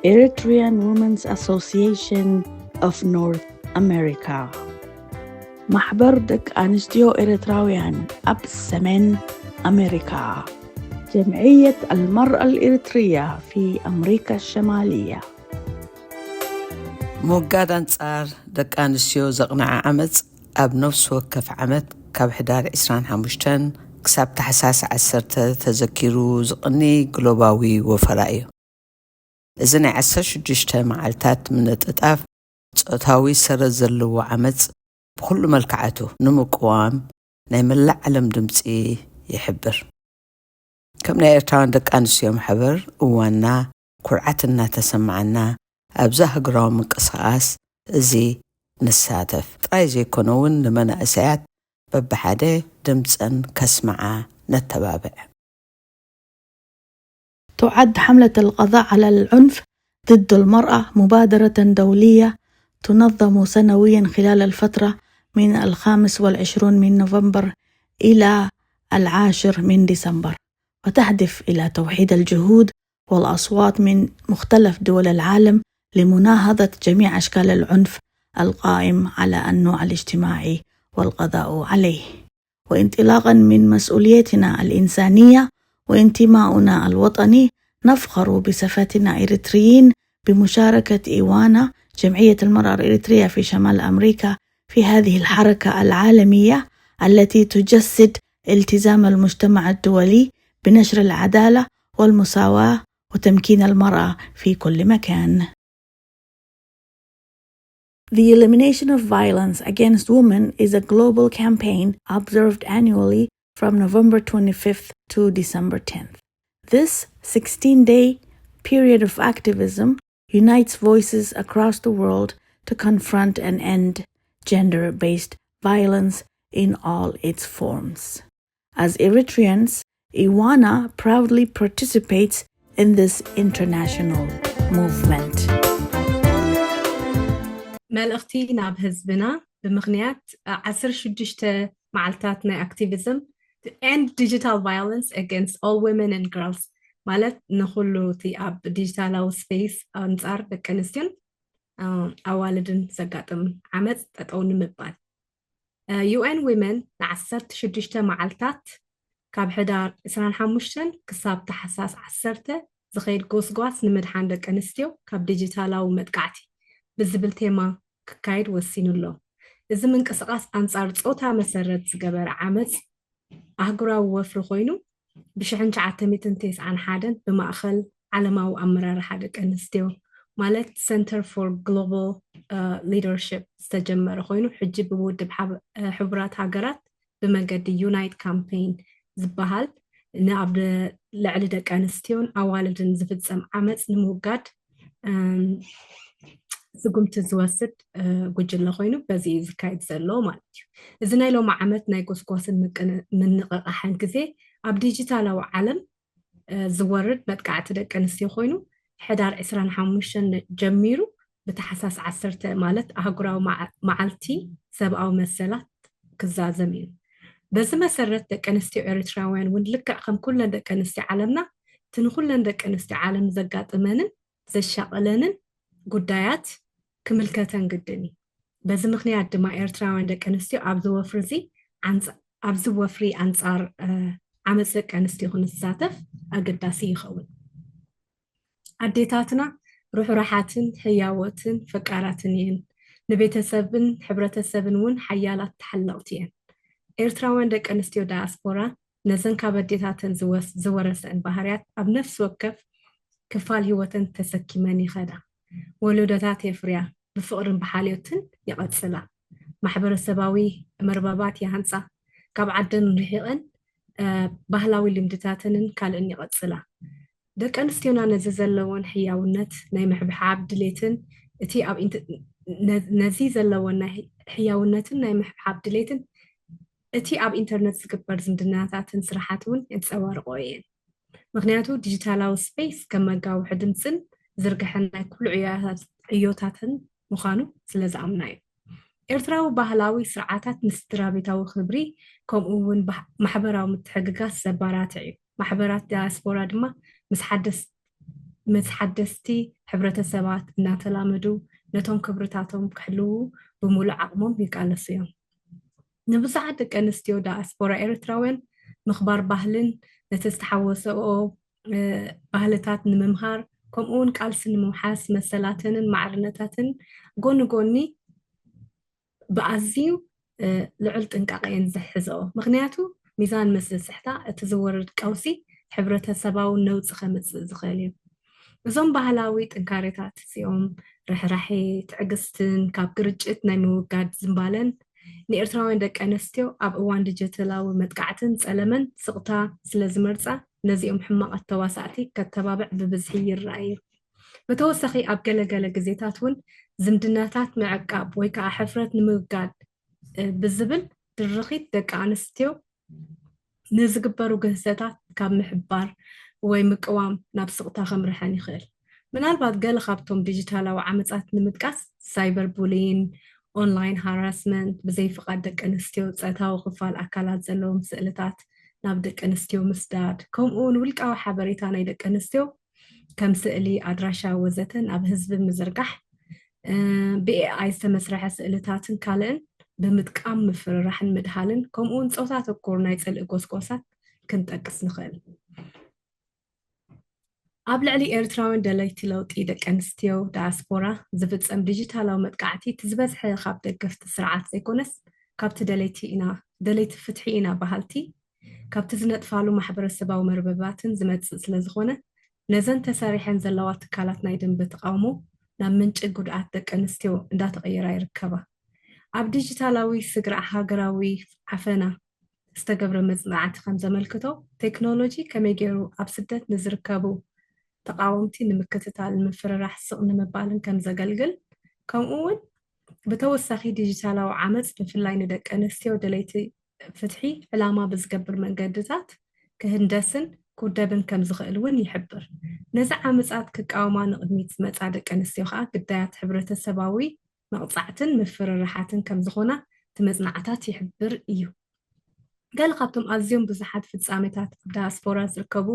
Eritrean Women's Association of North America. محبر دك أنستيو إريتراويان أب سمن أمريكا. جمعية المرأة الإريترية في أمريكا الشمالية. موجاد أنصار دك أنستيو زقنع عمت أب نفس وكف عمت كاب حدار إسران حمشتن كسب تحساس عسرت تذكروا زقني جلوباوي وفرائي. إذن عسر شجشته معلتات من التطاف صوتاوي سرزل وعمت بكل ملكعته نمقوام نيملع علم دمسي يحبر كم نيرتان دك أنسيو محبر وانا كرعتنا تسمعنا أبزاه قرام قصاص زي نساتف طايزي كونون لمن أسعات ببحاده دمسن كسمعا نتبابع. تعد حملة القضاء على العنف ضد المرأة مبادرة دولية تنظم سنويا خلال الفترة من 25 من نوفمبر إلى 10 من ديسمبر، وتهدف إلى توحيد الجهود والأصوات من مختلف دول العالم لمناهضة جميع أشكال العنف القائم على النوع الاجتماعي والقضاء عليه. وانطلاقا من مسؤوليتنا الإنسانية وانتماؤنا الوطني، نفخر بصفتنا إريتريين بمشاركة إيوانا جمعية المرأة الإريترية في شمال أمريكا في هذه الحركة العالمية التي تجسد التزام المجتمع الدولي بنشر العدالة والمساواة وتمكين المرأة في كل مكان. The elimination of violence against women is a global campaign observed annually from November 25th to December 10th. This 16-day period of activism unites voices across the world to confront and end gender-based violence in all its forms. As Eritreans, Iwana proudly participates in this international movement. መልእኽቲ ናብ ህዝብና ብምኽንያት 16 መዓልታት ናይ activism to end digital violence against all women and girls ማለት ንኹሉ እቲ ኣብ ዲጂታላዊ ስፔስ ኣንጻር ደቂ ኣንስትዮን ኣዋልድን ዘጋጥም ዓመፅ ጠጠው ንምባል UN Women ን16 መዓልታት ካብ ሕዳር 25 ክሳብ ታሕሳስ 10 ዝኸይድ ጎስጓስ ንምድሓን ደቂ ኣንስትዮ ካብ ዲጂታላዊ መጥቃዕቲ ብዝብል ቴማ ክካይድ ወሲኑሎ። እዚ ምንቅስቓስ ኣንጻር ፆታ መሰረት ዝገበረ ዓመፅ ኣህጉራዊ ወፍሪ ኮይኑ ብ1991 ብማእኸል ዓለማዊ ኣመራርሓ ደቂ ኣንስትዮ ማለት Center for Global Leadership ዝተጀመረ ኮይኑ ሕጂ ብውድብ ሕቡራት ሃገራት ብመገዲ ዩናይት ካምፔይን ዝበሃል ንኣብ ልዕሊ ደቂ ኣንስትዮን ኣዋልድን ዝፍፀም ዓመፅ ንምውጋድ ስጉምቲ ዝወስድ ጉጅለ ኮይኑ በዚ ዝካየድ ዘሎ ማለት እዩ። እዚ ናይ ሎሚ ዓመት ናይ ጎስጓስን ምንቅቃሕን ግዜ ኣብ ዲጂታላዊ ዓለም ዝወርድ መጥቃዕቲ ደቂ ኣንስትዮ ኮይኑ ሕዳር 25 ጀሚሩ ብታሕሳስ 10 ማለት ኣህጉራዊ መዓልቲ ሰብኣዊ መሰላት ክዛዘም እዩ። በዚ መሰረት ደቂ ኣንስትዮ ኤርትራውያን እውን ልክዕ ከም ኩለን ደቂ ኣንስትዮ ዓለምና ትንኩለን ደቂ ኣንስትዮ ዓለም ዘጋጥመንን ዘሻቀለንን ጉዳያት ክምልከተን ግድን እዩ። በዚ ምክንያት ድማ ኤርትራውያን ደቂ ኣንስትዮ ኣብዚ ወፍሪ ኣንጻር ዓመፅ ደቂ ኣንስትዮ ክንሳተፍ ኣገዳሲ ይኸውን። ኣዴታትና ሩሕሩሓትን ህያወትን ፈቃራትን እየን። ንቤተሰብን ሕብረተሰብን እውን ሓያላት ተሓለቕቲ እየን። ኤርትራውያን ደቂ ኣንስትዮ ዳያስፖራ ነዘን ካብ ኣዴታተን ዝወረሰን ባህርያት ኣብ ነፍሲ ወከፍ ክፋል ህይወተን ተሰኪመን ይኸዳ። ወለዶታት የፍርያ ብፍቅርን ብሓልዮትን ይቐፅላ። ማሕበረሰባዊ መርበባት ይሃንፃ። ካብ ዓደን ርሒቐን ባህላዊ ልምድታተንን ካልእን ይቐፅላ። ደቂ ኣንስትዮና ነዚ ዘለዎን ሕያውነት ናይ ምሕብሓብ ድሌትን እቲ ኣብ ነዚ ዘለዎን ናይ ሕያውነትን ናይ ምሕብሓብ ድሌትን እቲ ኣብ ኢንተርኔት ዝግበር ዝምድናታትን ስራሓት እውን የንፀባርቆ እየን። ምክንያቱ ዲጂታላዊ ስፔስ ከም መጋውሒ ድምፅን ዝርግሐን ናይ ኩሉ ዕዮታትን ምዃኑ ስለ ዝኣምና እዩ። ኤርትራዊ ባህላዊ ስርዓታት ምስ ስድራቤታዊ ክብሪ ከምኡ እውን ማሕበራዊ ምትሕግጋዝ ዘባራትዕ እዩ። ማሕበራት ዳያስፖራ ድማ ምስ ምስ ሓደስቲ ሕብረተሰባት እናተላመዱ ነቶም ክብርታቶም ክሕልው ብምሉእ ዓቕሞም ይቃለሱ እዮም። ንብዙሓት ደቂ ኣንስትዮ ዳያስፖራ ኤርትራውያን ምኽባር ባህልን ነቲ ዝተሓወሰኦ ባህልታት ንምምሃር ከምኡውን ቃልሲ ንምምሓስ መሰላትንን ማዕርነታትን ጎኒ ጎኒ ብኣዝዩ ልዑል ጥንቃቐ እየን ዝሕዝኦ። ምክንያቱ ሚዛን ምስ ዝስሕታ እቲ ዝወርድ ቀውሲ ሕብረተሰባዊ ነውፂ ከምፅእ ዝኽእል እዩ። እዞም ባህላዊ ጥንካሬታት እዚኦም ርሕራሒ ትዕግስትን ካብ ግርጭት ናይ ምውጋድ ዝምባለን ንኤርትራውያን ደቂ ኣንስትዮ ኣብ እዋን ዲጂታላዊ መጥቃዕትን ፀለመን ስቕታ ስለ ዝመርፃ ነዚኦም ሕማቕ ተዋሳእቲ ከተባብዕ ብብዝሒ ይረኣዩ። ብተወሳኺ ኣብ ገለገለ ግዜታት እውን ዝምድናታት ምዕቃብ ወይ ከዓ ሕፍረት ንምውጋድ ብዝብል ድርኺት ደቂ ኣንስትዮ ንዝግበሩ ግህሰታት ካብ ምሕባር ወይ ምቅዋም ናብ ስቕታ ከምርሐን ይኽእል። ምናልባት ገለ ካብቶም ዲጂታላዊ ዓመፃት ንምጥቃስ ሳይበር ቡሊን፣ ኦንላይን ሃራስመንት፣ ብዘይፍቓድ ደቂ ኣንስትዮ ፀታዊ ክፋል ኣካላት ዘለዎም ስእልታት ናብ ደቂ ኣንስትዮ ምስዳድ፣ ከምኡውን ውልቃዊ ሓበሬታ ናይ ደቂ ኣንስትዮ ከም ስእሊ፣ ኣድራሻ ወዘተ ናብ ህዝቢ ምዝርጋሕ፣ ብኤኣይ ዝተመስረሐ ስእልታትን ካልእን ብምጥቃም ምፍርራሕን ምድሃልን ከምኡውን ፆታ ተኮር ናይ ፅልኢ ጎስጓሳት ክንጠቅስ ንኽእል። ኣብ ልዕሊ ኤርትራውያን ደለይቲ ለውጢ ደቂ ኣንስትዮ ዳያስፖራ ዝፍፀም ዲጂታላዊ መጥቃዕቲ እቲ ዝበዝሐ ካብ ደገፍቲ ስርዓት ዘይኮነስ ካብቲ ደለይቲ ፍትሒ ኢና ባህልቲ ካብቲ ዝነጥፋሉ ማሕበረሰባዊ መርበባትን ዝመፅእ ስለዝኾነ ነዘን ተሰሪሐን ዘለዋ ትካላት ናይ ደንቢ ተቃውሞ ናብ ምንጪ ጉድኣት ደቂ ኣንስትዮ እንዳተቐየራ ይርከባ። ኣብ ዲጂታላዊ ስግራዕ ሃገራዊ ዓፈና ዝተገብረ መፅናዕቲ ከም ዘመልክቶ ቴክኖሎጂ ከመይ ገይሩ ኣብ ስደት ንዝርከቡ ተቃወምቲ ንምክትታል ምፍርራሕ ስቕ ንምባልን ከም ዘገልግል ከምኡውን ብተወሳኺ ዲጂታላዊ ዓመፅ ብፍላይ ንደቂ ኣንስትዮ ደለይቲ ፍትሒ ዕላማ ብዝገብር መንገድታት ክህንደስን ክውደብን ከም ዝኽእል እውን ይሕብር። ነዚ ዓመፃት ክቃወማ ንቕድሚት ዝመፃ ደቂ ኣንስትዮ ከዓ ግዳያት ሕብረተሰባዊ መቕፃዕትን ምፍርራሓትን ከም ዝኾና እቲ መፅናዕታት ይሕብር እዩ። ገለ ካብቶም ኣዝዮም ብዙሓት ፍፃሜታት ኣብ ዳያስፖራ ዝርከቡ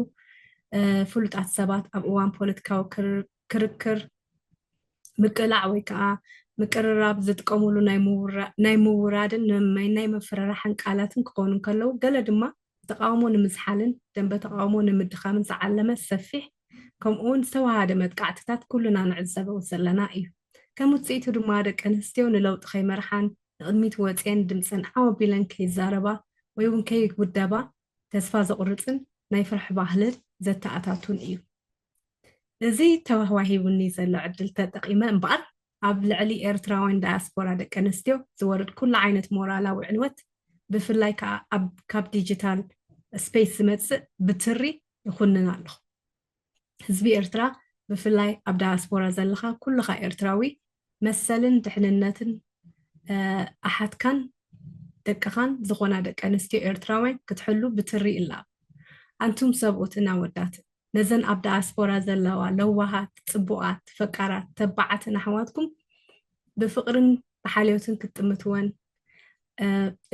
ፍሉጣት ሰባት ኣብ እዋን ፖለቲካዊ ክርክር ምቅላዕ ወይ ከዓ ምቅርራብ ዝጥቀሙሉ ናይ ምውራድን ናይ መፍርራሕን ቃላትን ክኾኑ ከለዉ ገለ ድማ ተቃውሞ ንምዝሓልን ደንበ ተቃውሞ ንምድኻምን ዝዓለመ ሰፊሕ ከምኡውን ዝተዋሃደ መጥቃዕትታት ኩሉና ንዕዘቦ ዘለና እዩ። ከም ውፅኢቱ ድማ ደቂ ኣንስትዮ ንለውጢ ከይመርሓን ንቕድሚት ወፅአን ድምፀን ዓወቢለን ከይዛረባ ወይ እውን ከይውደባ ተስፋ ዘቁርፅን ናይ ፍርሒ ባህልን ዘተኣታቱን እዩ። እዚ ተዋሂቡኒ ዘሎ ዕድል ተጠቂመ እምበኣር ኣብ ልዕሊ ኤርትራውያን ዳያስፖራ ደቂ ኣንስትዮ ዝወርድ ኩሉ ዓይነት ሞራላዊ ዕንወት ብፍላይ ከዓ ካብ ዲጂታል ስፔስ ዝመፅእ ብትሪ ይኹንን ኣለኹ። ህዝቢ ኤርትራ ብፍላይ ኣብ ዳያስፖራ ዘለካ ኩልኻ ኤርትራዊ መሰልን ድሕንነትን ኣሓትካን ደቅኻን ዝኾና ደቂ ኣንስትዮ ኤርትራውያን ክትሕሉ ብትሪ ኢላ ኣንቱም ሰብኡትን ኣወዳትን ነዘን ኣብ ዳያስፖራ ዘለዋ ለዋሃት ፅቡቃት ፈቃራት ተባዓትን ኣሕዋትኩም ብፍቅርን ብሓልዮትን ክትጥምትወን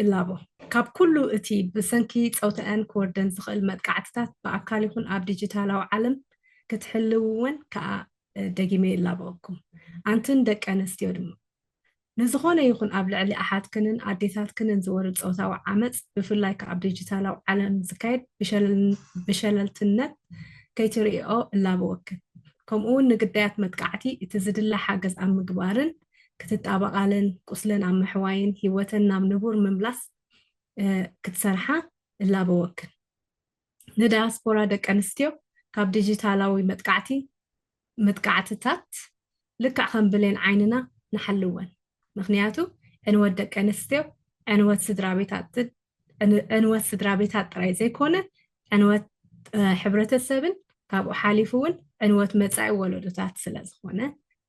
ኢላቦ ካብ ኩሉ እቲ ብሰንኪ ፀውተአን ክወርደን ዝኽእል መጥቃዕትታት ብኣካል ይኹን ኣብ ዲጂታላዊ ዓለም ክትሕልውወን ከዓ ደጊመ ኢላቦኩም ኣንትን ደቂ ኣንስትዮ ድማ ንዝኾነ ይኹን ኣብ ልዕሊ ኣሓትክንን ኣዴታትክንን ዝወርድ ፀውታዊ ዓመፅ ብፍላይ ከዓ ኣብ ዲጂታላዊ ዓለም ዝካየድ ብሸለልትነት ከይትሪኦ ኢላቦወክን ከምኡውን ንግዳያት መጥቃዕቲ እቲ ዝድለ ሓገዝ ኣብ ምግባርን ክትጣበቃለን ቁስለን ኣብ ምሕዋይን ሂወተን ናብ ንቡር ምምላስ ክትሰርሓ ኢላቦወክን ንዳያስፖራ ደቂ ኣንስትዮ ካብ ዲጂታላዊ መጥቃዕትታት ልክዕ ከም ብሌን ዓይንና ንሓልወን። ምክንያቱ ዕንወት ደቂ ኣንስትዮ ዕንወት ስድራ ቤታት ጥራይ ዘይኮነ ዕንወት ሕብረተሰብን ካብኡ ሓሊፉ እውን ዕንወት መጻኢ ወለዶታት ስለ ዝኾነ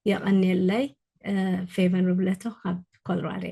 የቐኒየለይ ፌቨን ርብለቶ ካብ ኮሎራዶ